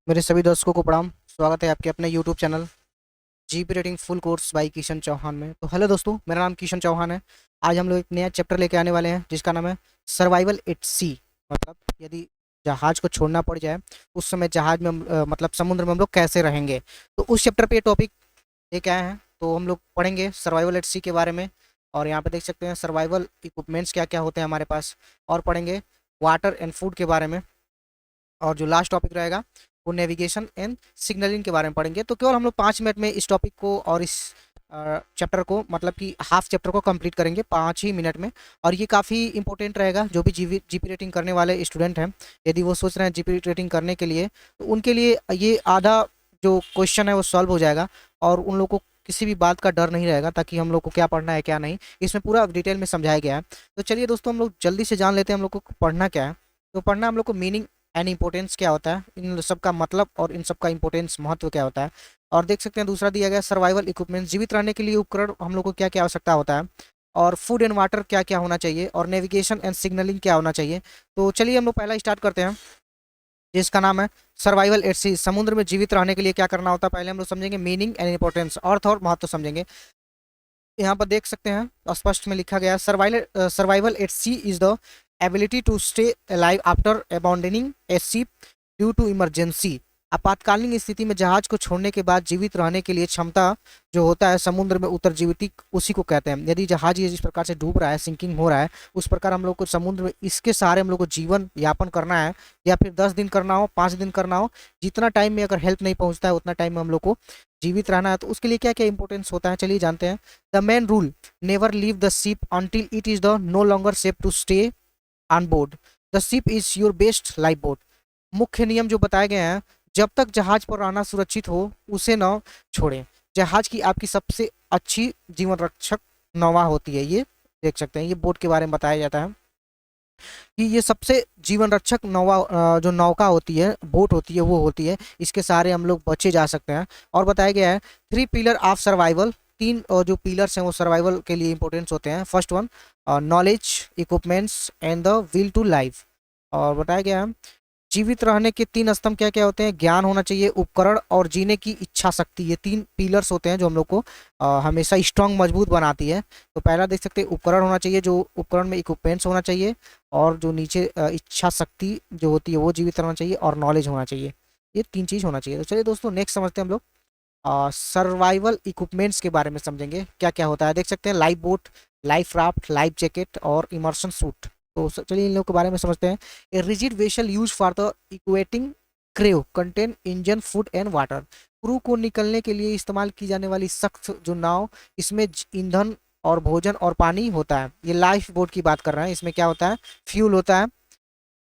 मेरे सभी दर्शकों को प्रणाम। स्वागत है आपके अपने YouTube channel GP rating full course by Kishan Chauhan में। तो हेलो दोस्तों, मेरा नाम किशन चौहान है। आज हम लोग एक नया चैप्टर लेके आने वाले हैं जिसका नाम है सर्वाइवल एट सी। मतलब यदि जहाज को छोड़ना पड़ जाए उस समय जहाज में मतलब समुद्र में हम लोग कैसे रहेंगे। तो उस चैप्टर पे टॉपिक लेके आए हैं। तो हम लोग पढ़ेंगे सर्वाइवल एट सी के बारे में। और यहाँ पे देख सकते हैं सर्वाइवल इक्विपमेंट्स क्या क्या होते हैं हमारे पास। और पढ़ेंगे वाटर एंड फूड के बारे में। और जो लास्ट टॉपिक रहेगा वो नेविगेशन एंड सिग्नलिंग के बारे में पढ़ेंगे। तो केवल हम लोग 5 मिनट में इस टॉपिक को और इस चैप्टर को मतलब कि हाफ चैप्टर को कंप्लीट करेंगे 5 ही मिनट में। और ये काफ़ी इंपॉर्टेंट रहेगा जो भी जीपी रेटिंग करने वाले स्टूडेंट हैं। यदि वो सोच रहे हैं जीपी रेटिंग करने के लिए तो उनके लिए ये आधा जो क्वेश्चन है वो सॉल्व हो जाएगा। और उन लोगों को किसी भी बात का डर नहीं रहेगा ताकि हम लोग को क्या पढ़ना है क्या नहीं, इसमें पूरा डिटेल में समझाया गया है। तो चलिए दोस्तों, हम लोग जल्दी से जान लेते हैं हम लोग को पढ़ना क्या है। तो पढ़ना हम लोग को मीनिंग एंड इम्पोर्टेंस क्या होता है, इन सब का मतलब और इन सब का इम्पोर्टेंस महत्व क्या होता है। और देख सकते हैं दूसरा दिया गया सर्वाइवल इक्विपमेंट, जीवित रहने के लिए उपकरण हम लोग को क्या क्या आवश्यकता होता है। और फूड एंड वाटर क्या क्या होना चाहिए, और नेविगेशन एंड सिग्नलिंग क्या होना चाहिए। तो चलिए हम लोग पहला स्टार्ट करते हैं जिसका नाम है सर्वाइवल एट सी। समुद्र में जीवित रहने के लिए क्या करना होता है, पहले हम लोग समझेंगे मीनिंग एंड इंपॉर्टेंस, अर्थ और महत्व समझेंगे। यहाँ पर देख सकते हैं स्पष्ट में लिखा गया है survival at sea is the ability to stay alive after abandoning a ship due to emergency. आपातकालीन स्थिति में जहाज को छोड़ने के बाद जीवित रहने के लिए क्षमता जो होता है समुद्र में उत्तरजीविती, उसी को कहते हैं। यदि जहाज ये जिस प्रकार से डूब रहा है, सिंकिंग हो रहा है, उस प्रकार हम लोग को समुद्र में इसके सहारे हम लोग को जीवन यापन करना है। या फिर 10 दिन करना हो, 5 दिन करना हो, जितना टाइम में अगर हेल्प नहीं पहुंचता है उतना टाइम में हम लोग को जीवित रहना है। तो उसके लिए क्या क्या इंपॉर्टेंस होता है चलिए जानते हैं। The main rule, never leave the ship until it is the no longer safe to stay on board. The ship is your best life boat. मुख्य नियम जो बताए गए हैं, जब तक जहाज पर रहना सुरक्षित हो उसे न छोड़ें। जहाज की आपकी सबसे अच्छी जीवन रक्षक नौवा होती है। ये देख सकते हैं, ये बोट के बारे में बताया जाता है कि ये सबसे जीवन रक्षक नौवा जो नौका होती है, बोट होती है, वो होती है। इसके सहारे हम लोग बचे जा सकते हैं। और बताया गया है 3 पिलर ऑफ सर्वाइवल, तीन जो पिलर्स हैं वो सर्वाइवल के लिए इंपॉर्टेंस होते हैं। First one knowledge, equipments and the will to life. और बताया गया है जीवित रहने के 3 स्तंभ क्या क्या होते हैं, ज्ञान होना चाहिए, उपकरण और जीने की इच्छा शक्ति। ये 3 पिलर्स होते हैं जो हम लोग को हमेशा स्ट्रांग मजबूत बनाती है। तो पहला देख सकते हैं उपकरण होना चाहिए, जो उपकरण में इक्विपमेंट्स होना चाहिए। और जो नीचे इच्छा शक्ति जो होती है वो जीवित रहना चाहिए, और नॉलेज होना चाहिए। ये 3 चीज़ होना चाहिए। तो चलिए दोस्तों नेक्स्ट समझते हैं हम लोग सर्वाइवल इक्विपमेंट्स के बारे में समझेंगे क्या क्या होता है। देख सकते हैं life boat, life raft, life jacket और इमर्शन सूट। तो चलिए इन लोगों के बारे में समझते हैं। A rigid vessel use for the equating crew contain engine, food and water. Crew को निकलने के लिए इस्तेमाल की जाने वाली सख्त जो नाव, इसमें ईंधन और भोजन और पानी होता है। ये लाइफ बोट की बात कर रहे हैं। इसमें क्या होता है, फ्यूल होता है,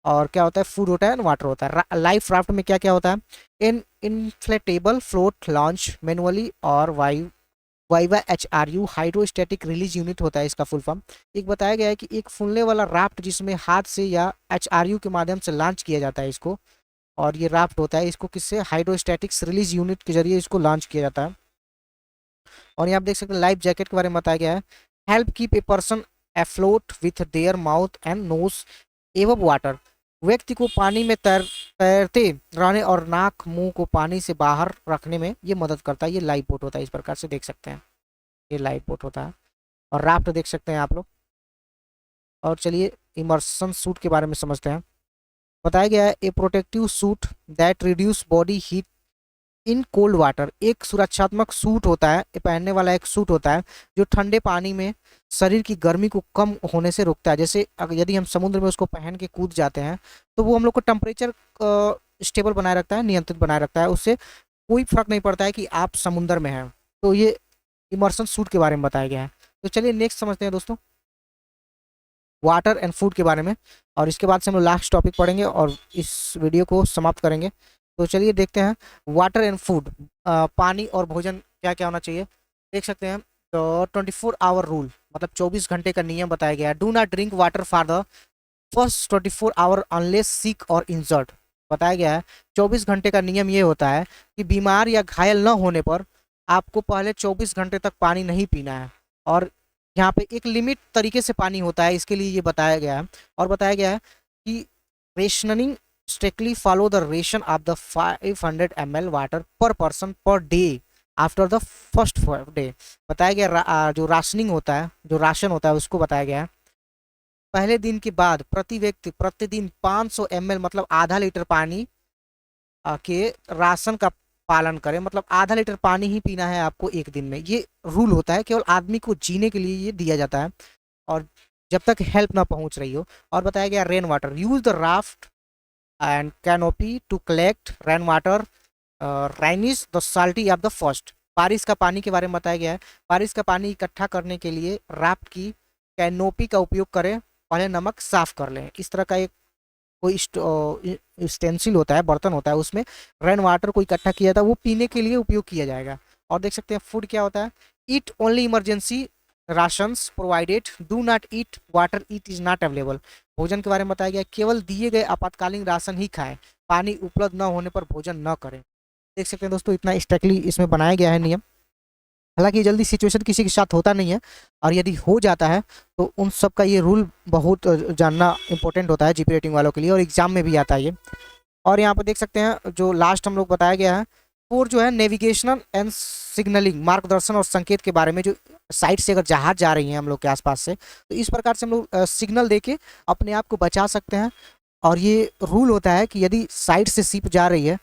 और क्या होता है, फूड होता है, वाटर होता है। लाइफ राफ्ट में क्या क्या होता है, इन इनफ्लेटेबल फ्लोट लॉन्च मैनुअली, और viva HRU hydrostatic release unit होता है इसका फुल फॉर्म। एक बताया गया है कि एक फूलने वाला राफ्ट जिसमें हाथ से या HRU के माध्यम से लॉन्च किया जाता है इसको। और ये राफ्ट होता है, इसको किससे, हाइड्रोस्टैटिक्स रिलीज यूनिट के जरिए इसको लॉन्च किया जाता है। और यहाँ आप देख सकते हैं लाइफ जैकेट के बारे में बताया गया है। Help keep a person afloat with their mouth and nose एवं वाटर। व्यक्ति को पानी में तैरते रहने और नाक मुंह को पानी से बाहर रखने में ये मदद करता है। ये लाइफ बोट होता है, इस प्रकार से देख सकते हैं, ये लाइफ बोट होता है। और राफ्ट देख सकते हैं आप लोग। और चलिए इमर्सन सूट के बारे में समझते हैं। बताया गया है ए protective suit that reduce body heat in cold water. एक सुरक्षात्मक सूट होता है, ये पहनने वाला एक सूट होता है जो ठंडे पानी में शरीर की गर्मी को कम होने से रोकता है। जैसे यदि हम समुद्र में उसको पहन के कूद जाते हैं तो वो हम लोग को टेम्परेचर स्टेबल बनाए रखता है, नियंत्रित बनाए रखता है। उससे कोई फर्क नहीं पड़ता है कि आप समुद्र में हैं। तो ये इमर्सन सूट के बारे में बताया गया है। तो चलिए नेक्स्ट समझते हैं दोस्तों वाटर एंड फूड के बारे में। और इसके बाद से हम लोग लास्ट टॉपिक पढ़ेंगे और इस वीडियो को समाप्त करेंगे। तो चलिए देखते हैं वाटर एंड फूड, पानी और भोजन क्या क्या होना चाहिए। देख सकते हैं तो 24 आवर रूल, मतलब 24 घंटे का नियम बताया गया है। Do not drink water for the first 24 hour unless sick और इंजर्ड। बताया गया है 24 घंटे का नियम ये होता है कि बीमार या घायल न होने पर आपको पहले 24 घंटे तक पानी नहीं पीना है। और यहाँ पे एक लिमिट तरीके से पानी होता है, इसके लिए ये बताया गया है। और बताया गया है कि rationing strictly follow the ration of the 500 ml water per person per day after the first day. बताया गया जो राशनिंग होता है, जो राशन होता है उसको बताया गया है पहले दिन के बाद प्रति व्यक्ति प्रतिदिन 500 ml मतलब आधा लीटर पानी के राशन का पालन करें। मतलब आधा लीटर पानी ही पीना है आपको एक दिन में, ये रूल होता है, केवल आदमी को जीने के लिए ये दिया जाता है और जब तक हेल्प ना पहुंच रही हो। और बताया गया rain water, use the raft and canopy to collect rain water, rinse the salty off the first. बारिश का पानी के बारे में बताया गया है, बारिश का पानी इकट्ठा करने के लिए राफ्ट की कैनोपी का उपयोग करें, पहले नमक साफ कर लें। इस तरह का एक कोई स्टेंसिल होता है, बर्तन होता है, उसमें रेन वाटर को इकट्ठा किया था, वो पीने के लिए उपयोग किया जाएगा। और देख सकते हैं फूड क्या होता है, eat only emergency rations provided, do not eat water it is not available. भोजन के बारे में बताया गया, केवल दिए गए आपातकालीन राशन ही खाएं, पानी उपलब्ध न होने पर भोजन न करें। देख सकते हैं दोस्तों, इतना स्ट्रिक्टली इसमें बनाया गया है नियम। हालांकि जल्दी सिचुएशन किसी के साथ होता नहीं है, और यदि हो जाता है तो उन सब का ये रूल बहुत जानना इंपॉर्टेंट होता है जीपी रेटिंग वालों के लिए, और एग्जाम में भी आता है ये। और यहाँ पर देख सकते हैं जो लास्ट हम लोग बताया गया है, और जो है नेविगेशनल एंड सिग्नलिंग, मार्गदर्शन और संकेत के बारे में, जो साइड से अगर जहाज जा रही हैं हम लोग के आसपास से, तो इस प्रकार से हम लोग सिग्नल देके अपने आप को बचा सकते हैं। और ये रूल होता है कि यदि साइड से शिप जा रही है,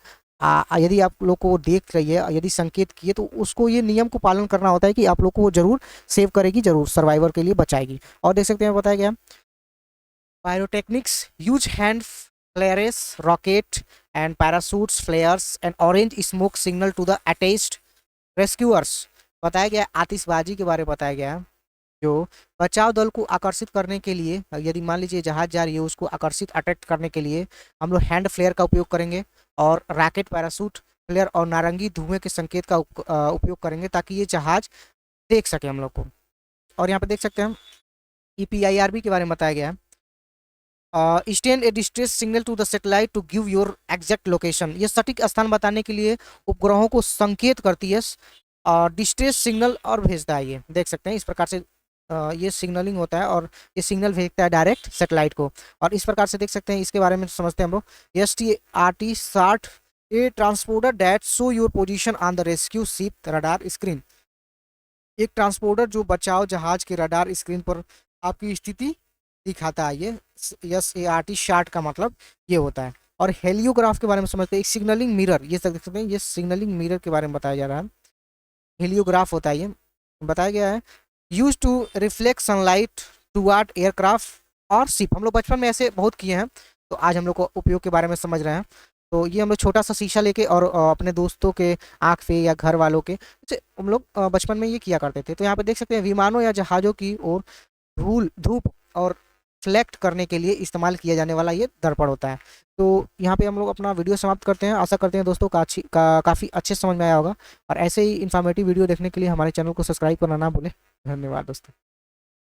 यदि आप लोग को वो देख रही है, यदि संकेत किए, तो उसको ये नियम को पालन करना होता है कि आप लोग को वो जरूर सेव करेगी, जरूर सर्वाइवर के लिए बचाएगी। और देख सकते हैं बताया गया pyrotechnics, use hand flares, rocket and parachutes, flares and orange smoke signal to the attached rescuers. बताया गया आतिशबाजी के बारे में बताया गया है, जो बचाव दल को आकर्षित करने के लिए, यदि मान लीजिए जहाज जा रही है उसको आकर्षित अट्रैक्ट करने के लिए हम लोग हैंड फ्लेयर का उपयोग करेंगे, और रॉकेट, पैरासूट, फ्लेयर और नारंगी धुएं के संकेत का उपयोग करेंगे, ताकि ये जहाज देख सके हम लोग को। और यहाँ पे देख सकते हैं EPIRB के बारे में बताया गया है, send a distress signal to the satellite to give your exact location. ये सटीक स्थान बताने के लिए उपग्रहों को संकेत करती है और डिस्ट्रेस सिग्नल और भेजता है। ये देख सकते हैं इस प्रकार से ये सिग्नलिंग होता है, और ये सिग्नल भेजता है डायरेक्ट सैटेलाइट को। और इस प्रकार से देख सकते हैं, इसके बारे में समझते हैं हम लोग। STRT-60 A transporter that show your position on the rescue ship radar screen. एक ट्रांसपोर्टर जो बचाव जहाज के रडार स्क्रीन पर आपकी स्थिति दिखाता है। ये SART का मतलब ये होता है। और हेलियोग्राफ के बारे में समझते हैं, एक सिग्नलिंग मिरर, ये सब देख सकते हैं, ये सिग्नलिंग मिरर के बारे में बताया जा रहा है। हेलियोग्राफ होता है, ये बताया गया है, use to reflect sunlight toward aircraft और शिप। हम लोग बचपन में ऐसे बहुत किए हैं, तो आज हम लोग को उपयोग के बारे में समझ रहे हैं। तो ये हम लोग छोटा सा शीशा लेके और अपने दोस्तों के आँख पे या घर वालों के, हम लोग बचपन में ये किया करते थे। तो यहाँ पे देख सकते हैं विमानों या जहाज़ों की ओर धूप और फ्लेक्ट करने के लिए इस्तेमाल किया जाने वाला ये दर्पण होता है। तो यहाँ पे हम लोग अपना वीडियो समाप्त करते हैं। आशा करते हैं दोस्तों काफ़ी अच्छे समझ में आया होगा, और ऐसे ही इन्फॉर्मेटिव वीडियो देखने के लिए हमारे चैनल को सब्सक्राइब करना ना भूलें। धन्यवाद दोस्तों।